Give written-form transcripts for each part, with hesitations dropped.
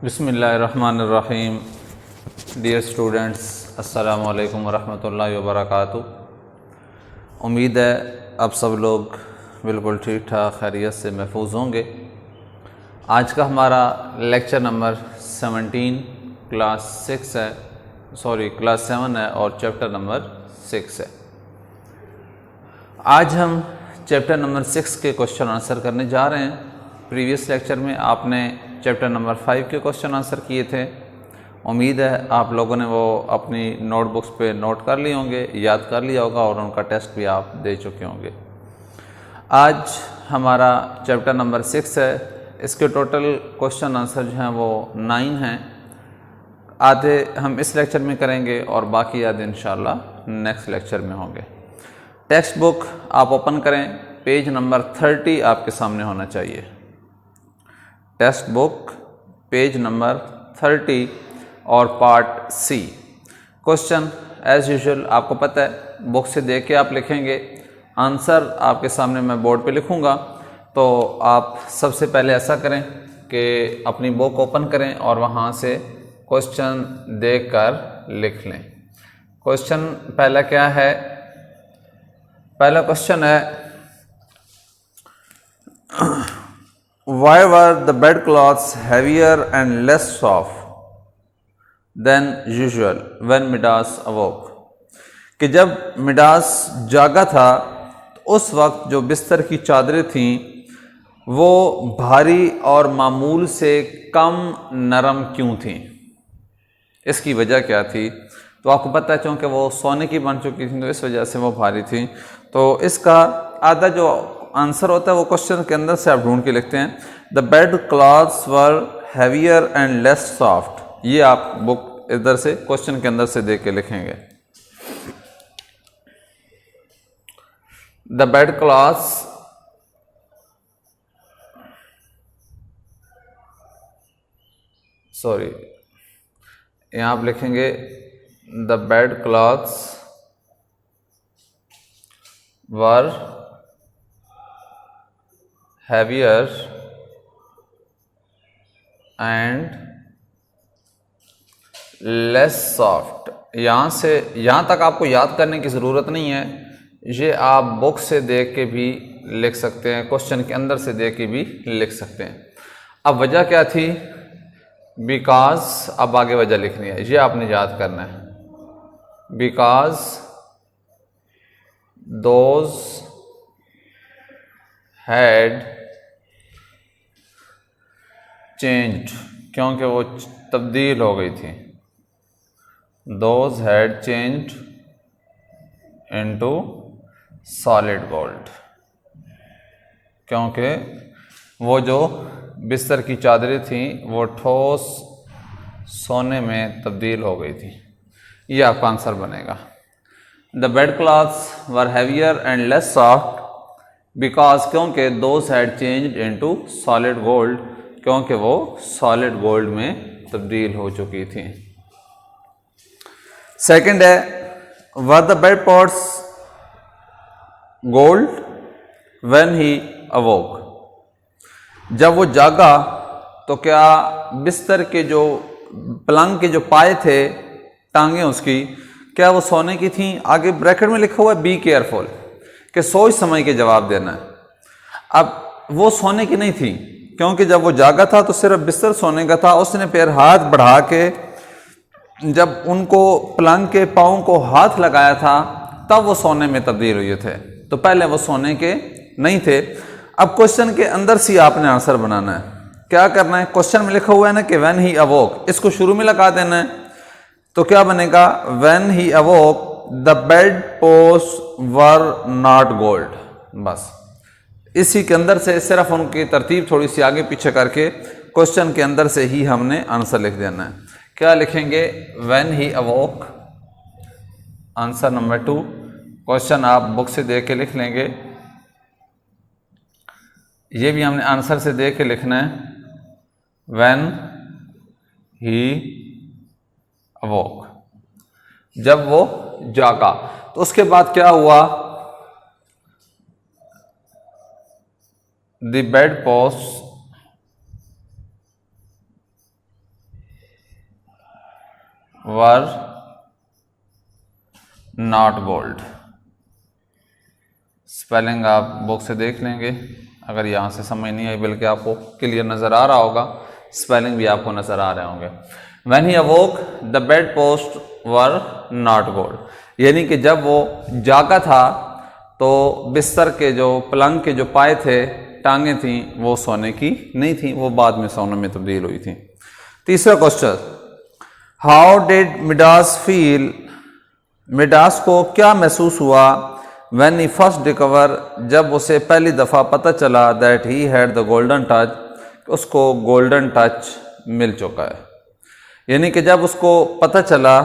बिस्मिल्लाहिर्रहमानिर्रहीम। Dear students, अस्सलामु अलैकुम वरहमतुल्लाहि वबरकातुहू। उम्मीद है आप सब लोग बिल्कुल ठीक ठाक खैरियत से महफूज होंगे। आज का हमारा लेक्चर नंबर 17 क्लास 7 है और चैप्टर नंबर 6 है। आज हम चैप्टर नंबर 6 के क्वेश्चन आंसर करने जा रहे हैं। प्रीवियस लेक्चर में आपने चैप्टर नंबर 5 के क्वेश्चन आंसर किए थे। उम्मीद है आप लोगों ने वो अपनी नोटबुक्स पे नोट कर लिए होंगे, याद कर लिया होगा और उनका टेस्ट भी आप दे चुके होंगे। आज हमारा चैप्टर नंबर 6 है। इसके टोटल क्वेश्चन आंसर जो हैं वो 9 हैं। आधे हम इस लेक्चर में करेंगे और बाकी आधे इंशाल्लाह नेक्स्ट लेक्चर में होंगे। टेक्स्ट बुक आप ओपन करें, पेज नंबर 30 आपके सामने होना चाहिए। टेक्स्ट बुक पेज नंबर 30 और part C. Question as usual आपको पता है, बुक से देख के आप लिखेंगे। आंसर आपके सामने मैं बोर्ड पे लिखूंगा, तो आप सबसे पहले ऐसा करें कि अपनी बुक ओपन करें और वहाँ से क्वेश्चन देखकर लिख लें। क्वेश्चन पहला क्या है? पहला क्वेश्चन है, Why were the bedclothes heavier and less soft than usual when Midas awoke? कि जब मिडास जागा था तो उस वक्त जो बिस्तर की चादरें थीं वो भारी और मामूल से कम नरम क्यों थीं? इसकी वजह क्या थी? तो आपको पता है, चूँकि वो सोने की बन चुकी थी तो इस वजह से वो भारी थी। तो इसका आधा जो आंसर होता है वो क्वेश्चन के अंदर से आप ढूंढ के लिखते हैं। The bed cloths were heavier and less soft. ये आप बुक इधर से क्वेश्चन के अंदर से देख के लिखेंगे। द बेड क्लॉथ्स यहाँ आप लिखेंगे the bed cloths were heavier and less soft। यहाँ तक आपको याद करने की ज़रूरत नहीं है, ये आप बुक से देख के भी लिख सकते हैं, क्वेश्चन के अंदर से देख के भी लिख सकते हैं। अब वजह क्या थी? बिकॉज, अब आगे वजह लिखनी है, ये आपने याद करना है। बिकॉज दोज हैड चेंज्ड, क्योंकि वो तब्दील हो गई थी। Those had changed into solid gold, क्योंकि वो जो बिस्तर की चादरें थीं वो ठोस सोने में तब्दील हो गई थी। ये आपका आंसर बनेगा। The bed cloths were heavier and less soft because, क्योंकि those had changed into solid gold, क्योंकि वो सॉलिड गोल्ड में तब्दील हो चुकी थी। सेकंड है, were the bed pots gold when he अवोक। जब वो जागा तो क्या बिस्तर के जो पलंग के जो पाए थे, टांगे उसकी, क्या वो सोने की थी? आगे ब्रैकेट में लिखा हुआ है बी केयरफुल, कि सोच समझ के जवाब देना है। अब वो सोने की नहीं थी, क्योंकि जब वो जागा था तो सिर्फ बिस्तर सोने का था। उसने पैर हाथ बढ़ा के जब उनको पलंग के पाँव को हाथ लगाया था तब वो सोने में तब्दील हुए थे। तो पहले वो सोने के नहीं थे। अब क्वेश्चन के अंदर से आपने आंसर बनाना है। क्या करना है? क्वेश्चन में लिखा हुआ है ना कि व्हेन ही अवोक, इसको शुरू में लगा देना है। तो क्या बनेगा? When he अवोक the bed post were not gold. बस इसी के अंदर से सिर्फ उनकी तरतीब थोड़ी सी आगे पीछे करके क्वेश्चन के अंदर से ही हमने आंसर लिख देना है। क्या लिखेंगे? When he अवोक, answer number 2। Question आप बुक से देख के लिख लेंगे। ये भी हमने आंसर से देख के लिखना है। व्हेन ही अवोक, जब वो जागा। तो उसके बाद क्या हुआ? The bed post were not gold. Spelling आप बुक से देख लेंगे, अगर यहाँ से समझ नहीं आई बल्कि आपको क्लियर नज़र आ रहा होगा, स्पेलिंग भी आपको नज़र आ रहे होंगे। When he awoke, the bedpost were not gold, यानी कि जब वो जागा था तो बिस्तर के जो पलंग के जो पाए थे, टांगे थी, वो सोने की नहीं थी, वो बाद में सोने में तब्दील हुई थी। तीसरा question, how did Midas feel, Midas को क्या महसूस हुआ, व्हेन ही फर्स्ट डिकवर, जब उसे पहली दफ़ा पता चला, that he had the golden touch, उसको गोल्डन टच मिल चुका है। यानी कि जब उसको पता चला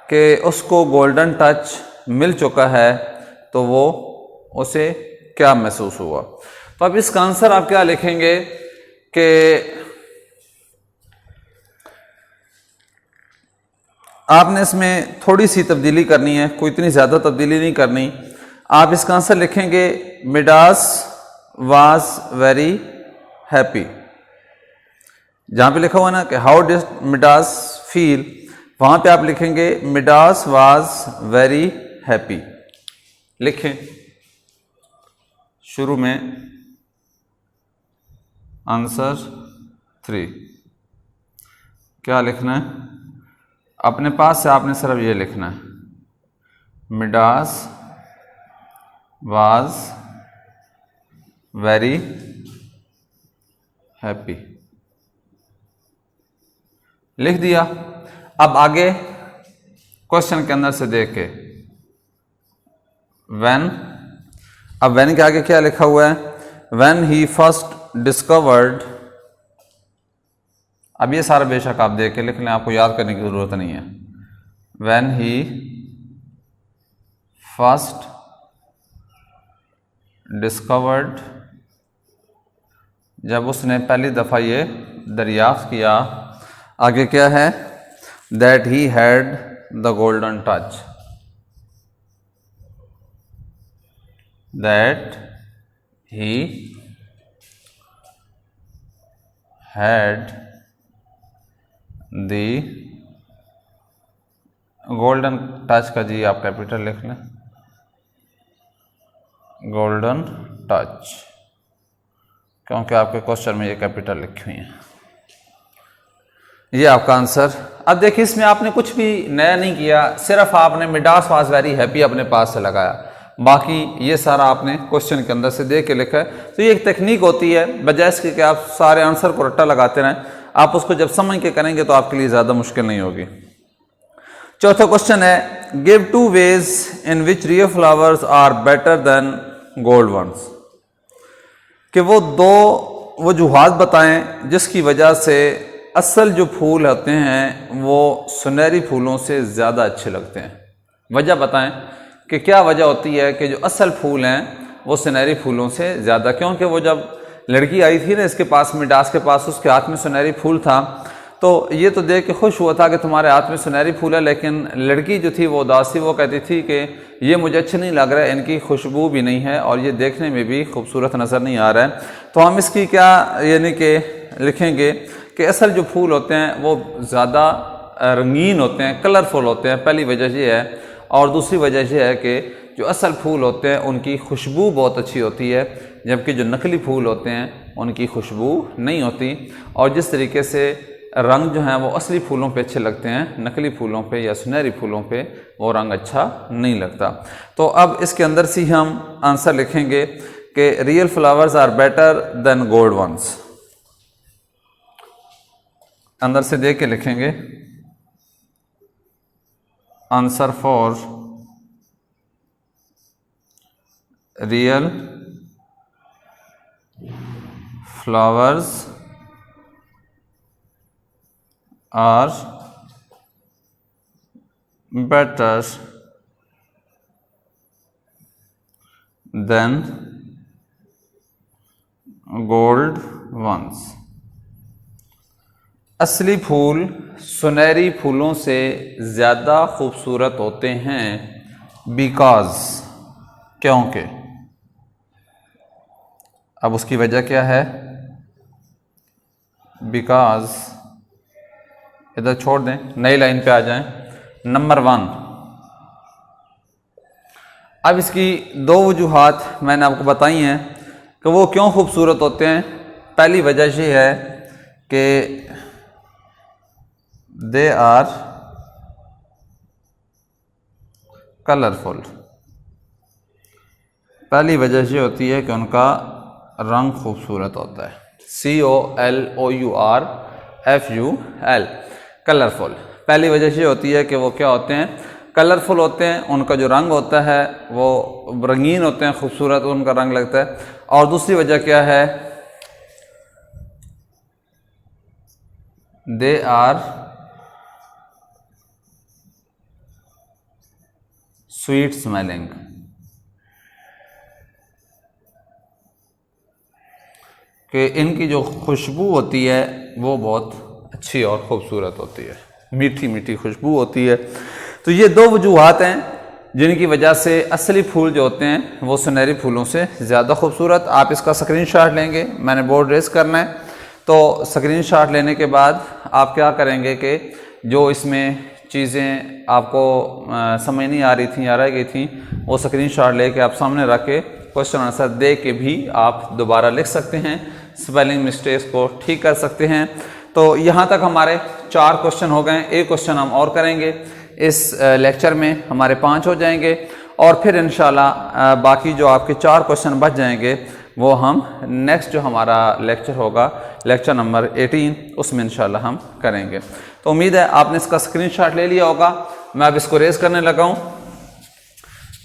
कि उसको गोल्डन टच मिल चुका है तो वो उसे क्या महसूस हुआ। तो अब इसका आंसर आप क्या लिखेंगे कि आपने इसमें थोड़ी सी तब्दीली करनी है, कोई इतनी ज़्यादा तब्दीली नहीं करनी। आप इसका आंसर लिखेंगे मिडास वाज वेरी हैप्पी। जहाँ पे लिखा हुआ ना कि हाउ डिड मिडास फील, वहाँ पे आप लिखेंगे मिडास वाज वेरी हैप्पी। लिखें शुरू में आंसर 3 क्या लिखना है, अपने पास से आपने सिर्फ ये लिखना है, मिडास वाज वेरी हैप्पी, लिख दिया। अब आगे क्वेश्चन के अंदर से देख के व्हेन, अब व्हेन के आगे क्या लिखा हुआ है, व्हेन ही फर्स्ट डिस्कवर्ड। अब ये सारा बेशक आप देख के लिख लें, आपको याद करने की जरूरत नहीं है। व्हेन ही फर्स्ट डिस्कवर्ड, जब उसने पहली दफ़ा ये दरियाफ्त किया, आगे क्या है, that he had the golden touch, that he had the golden touch का जी आप कैपिटल लिख लें, गोल्डन टच, क्योंकि आपके क्वेश्चन में ये कैपिटल लिखी हुई है। ये आपका आंसर। अब देखिए इसमें आपने कुछ भी नया नहीं किया, सिर्फ आपने मिडास वाज वेरी हैप्पी अपने पास से लगाया, बाकी ये सारा आपने क्वेश्चन के अंदर से देख के लिखा है। तो ये एक टेक्निक होती है, बजाय इसके कि आप सारे आंसर को रट्टा लगाते रहें, आप उसको जब समझ के करेंगे तो आपके लिए ज़्यादा मुश्किल नहीं होगी। चौथा क्वेश्चन है, give 2 ways in which real flowers are better than gold ones, कि वो 2 वजूहात बताएं जिसकी वजह से असल जो फूल होते हैं वो सुनहरी फूलों से ज़्यादा अच्छे लगते हैं। वजह बताएं कि क्या वजह होती है कि जो असल फूल हैं वो सुनहरी फूलों से ज़्यादा, क्योंकि वो जब लड़की आई थी ना इसके पास, मिडास के पास, उसके हाथ में सुनहरी फूल था, तो ये तो देख के खुश हुआ था कि तुम्हारे हाथ में सुनहरी फूल है, लेकिन लड़की जो थी वो उदास थी, वो कहती थी कि ये मुझे अच्छे नहीं लग रहा है, इनकी खुशबू भी नहीं है और ये देखने में भी खूबसूरत नज़र नहीं आ रहा है। तो हम इसकी क्या यानी कि लिखेंगे कि असल जो फूल होते हैं वो ज़्यादा रंगीन होते हैं, कलरफुल होते हैं, पहली वजह ये है। और दूसरी वजह यह है कि जो असल फूल होते हैं उनकी खुशबू बहुत अच्छी होती है, जबकि जो नकली फूल होते हैं उनकी खुशबू नहीं होती। और जिस तरीके से रंग जो हैं वो असली फूलों पे अच्छे लगते हैं, नकली फूलों पे या सुनहरी फूलों पे वो रंग अच्छा नहीं लगता। तो अब इसके अंदर से हम आंसर लिखेंगे कि real flowers are better than gold ones. अंदर से देख के लिखेंगे answer for real flowers are better than gold ones. असली फूल सुनहरी फूलों से ज़्यादा खूबसूरत होते हैं बिकॉज, क्योंकि। अब उसकी वजह क्या है, बिकॉज इधर छोड़ दें, नई लाइन पे आ जाएं। नंबर 1। अब इसकी 2 वजूहात मैंने आपको बताई हैं कि वो क्यों खूबसूरत होते हैं। पहली वजह ये है कि दे आर कलरफुल। पहली वजह ये होती है कि उनका रंग खूबसूरत होता है। COLOURFUL, colourful. पहली वजह ये होती है कि वो क्या होते हैं, कलरफुल होते हैं। उनका जो रंग होता है वो रंगीन होते हैं, खूबसूरत उनका रंग लगता है। और दूसरी वजह क्या है, दे आर स्वीट स्मेलिंग। कि इनकी जो खुशबू होती है वो बहुत अच्छी और ख़ूबसूरत होती है, मीठी मीठी खुशबू होती है। तो ये 2 वजूहात हैं जिनकी वजह से असली फूल जो होते हैं वो सुनहरी फूलों से ज़्यादा खूबसूरत। आप इसका स्क्रीनशॉट लेंगे, मैंने बोर्ड रेस करना है, तो स्क्रीनशॉट लेने के बाद आप क्या करेंगे कि जो इसमें चीज़ें आपको समझ नहीं आ रही थी या रह गई थी, वो स्क्रीनशॉट लेके आप सामने रख के क्वेश्चन आंसर दे के भी आप दोबारा लिख सकते हैं, स्पेलिंग मिस्टेक्स को ठीक कर सकते हैं। तो यहाँ तक हमारे 4 क्वेश्चन हो गए। एक क्वेश्चन हम और करेंगे इस लेक्चर में, हमारे 5 हो जाएंगे। और फिर इंशाल्लाह बाकी जो आपके 4 क्वेश्चन बच जाएंगे वो हम नेक्स्ट जो हमारा लेक्चर होगा, लेक्चर नंबर 18, उसमें इंशाल्लाह हम करेंगे। तो उम्मीद है आपने इसका स्क्रीनशॉट ले लिया होगा। मैं अब इसको रेस करने लगा हूँ।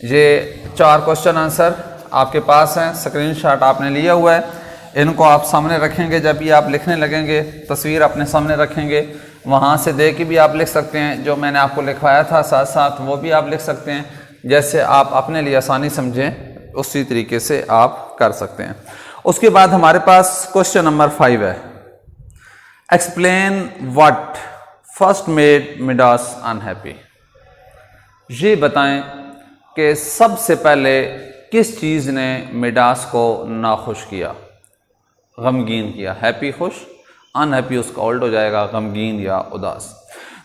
ये 4 क्वेश्चन आंसर आपके पास हैं, स्क्रीनशॉट आपने लिया हुआ है। इनको आप सामने रखेंगे, जब भी आप लिखने लगेंगे तस्वीर अपने सामने रखेंगे, वहाँ से देख के भी आप लिख सकते हैं। जो मैंने आपको लिखवाया था साथ साथ वो भी आप लिख सकते हैं, जैसे आप अपने लिए आसानी समझें उसी तरीके से आप कर सकते हैं। उसके बाद हमारे पास क्वेश्चन नंबर 5 है। Explain what first made Midas unhappy. ये बताएं कि सबसे पहले किस चीज़ ने मिडास को नाखुश किया, गमगीन किया। हैप्पी खुश, अनहैप्पी उसका ऑल्ट हो जाएगा गमगीन या उदास।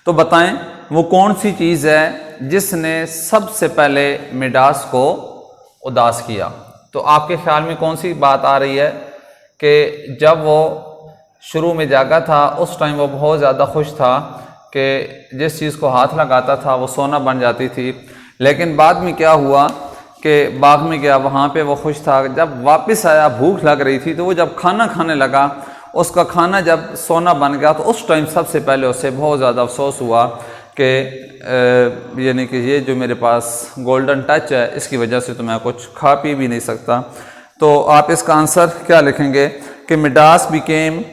तो बताएं वो कौन सी चीज़ है जिसने सबसे पहले मिडास को उदास किया। तो आपके ख्याल में कौन सी बात आ रही है कि जब वो शुरू में जागा था उस टाइम वो बहुत ज़्यादा खुश था कि जिस चीज़ को हाथ लगाता था वो सोना बन जाती थी, लेकिन बाद में क्या हुआ कि बाग में गया, वहाँ पे वो खुश था। जब वापस आया भूख लग रही थी, तो वो जब खाना खाने लगा, उसका खाना जब सोना बन गया, तो उस टाइम सबसे पहले उसे बहुत ज़्यादा अफसोस हुआ कि यानी कि ये जो मेरे पास गोल्डन टच है, इसकी वजह से तो मैं कुछ खा पी भी नहीं सकता। तो आप इसका आंसर क्या लिखेंगे कि Midas became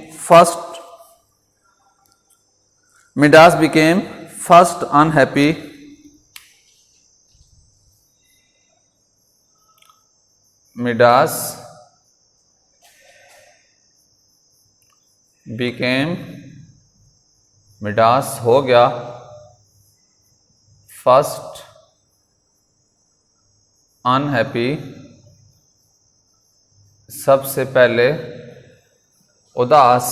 first unhappy Midas हो गया फर्स्ट अनहैप्पी, सबसे पहले उदास।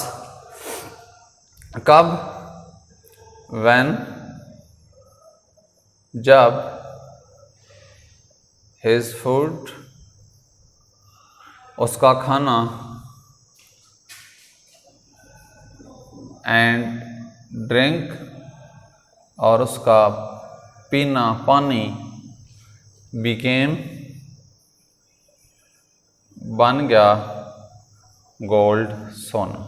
कब? व्हेन, जब हिज फूड, उसका खाना, एंड ड्रिंक, और उसका पीना पानी, बिकेम, बन गया, गोल्ड, सोना।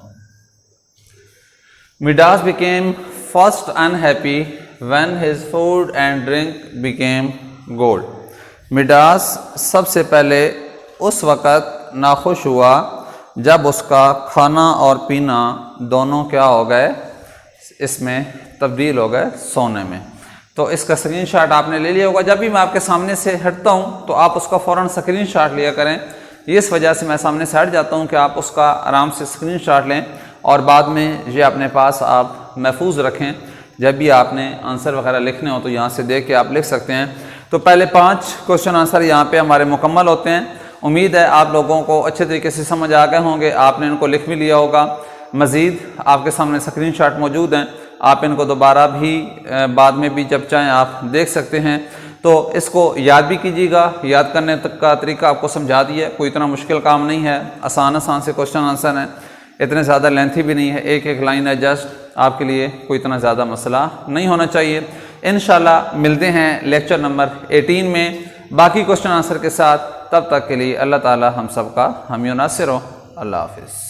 Midas became first unhappy when his food and drink became gold. Midas सबसे पहले उस वक़्त नाखुश हुआ जब उसका खाना और पीना दोनों क्या हो गए, इसमें तब्दील हो गए सोने में। तो इसका स्क्रीनशॉट आपने ले लिया होगा। जब भी मैं आपके सामने से हटता हूँ तो आप उसका फ़ौरन स्क्रीनशॉट लिया करें। इस वजह से मैं सामने से हट जाता हूँ कि आप उसका आराम से स्क्रीनशॉट लें और बाद में ये अपने पास आप महफूज रखें। जब भी आपने आंसर वगैरह लिखने हो तो यहाँ से देख के आप लिख सकते हैं। तो पहले 5 क्वेश्चन आंसर यहाँ पे हमारे मुकम्मल होते हैं। उम्मीद है आप लोगों को अच्छे तरीके से समझ आ गए होंगे, आपने इनको लिख भी लिया होगा। मज़ीद आपके सामने स्क्रीनशॉट मौजूद हैं, आप इनको दोबारा भी बाद में भी जब चाहें आप देख सकते हैं। तो इसको याद भी कीजिएगा, याद करने तक का तरीका आपको समझा दिया, कोई इतना मुश्किल काम नहीं है, आसान आसान से क्वेश्चन आंसर हैं, इतने ज़्यादा लेंथी भी नहीं है, एक एक लाइन है जस्ट, आपके लिए कोई इतना ज़्यादा मसला नहीं होना चाहिए। इंशाल्लाह मिलते हैं लेक्चर नंबर 18 में बाकी क्वेश्चन आंसर के साथ। तब तक के लिए अल्लाह ताला हम सब का हामी नासिर हो। अल्लाह हाफिज़।